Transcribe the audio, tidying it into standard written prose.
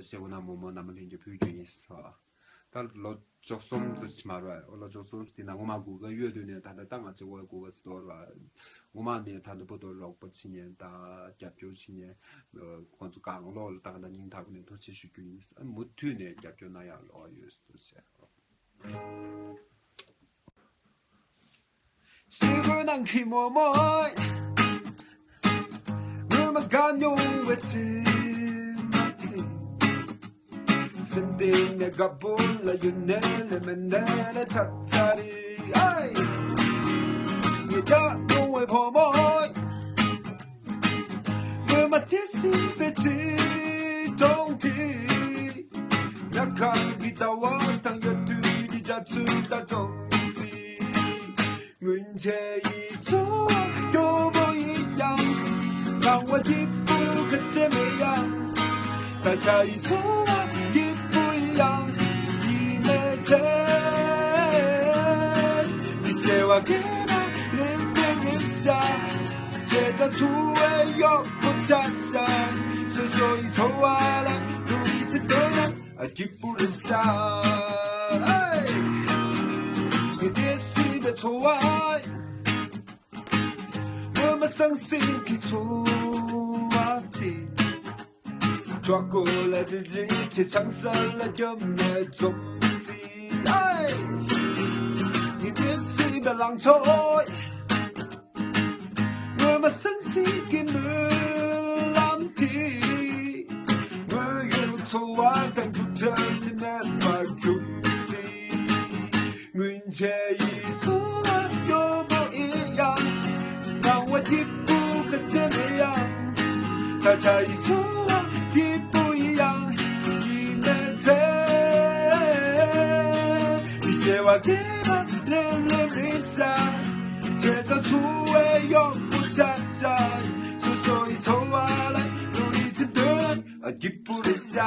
시오나 뭐뭐 남은 이제 표현이 있어. 달 로족솜 지치 말아. 로족솜 디나 오마고 그月对呢 다다 땅아지 월고 스토라. 오마네 다도 보도 록버치년 다 잡교치년 관주 강로 다다 닝타고네 도继续 있어. 못튀네 잡교나야 로유스도세. 시그난 키모모 간용 외치 senting 내가 불러 윤내를 맨날 찾자리 네가 너의 범어이 그만 대신 배지 동티 약한 비다와 당겨들이 잡수다 정시 문제이죠 여보이양 나와 기쁘 그쯤이양 다 차이좋아 기쁘이양 이매제 미세와 개나 림빙입사 제자 수의 역부차사 서서히 소화라 누이 집도는 기쁘는 사 그대 시대 좋아我相信基础话题，抓过来的日子，唱散了有那种戏。你的是个浪潮，我相信给你浪题，我有错啊，但不真的那么重视，我这一错啊，有不一样。让我一步跟怎么样？大家一错一不一样，一没错。你写话给我连连理想，节奏出位永不站上，所以从我来努力去对一步理想。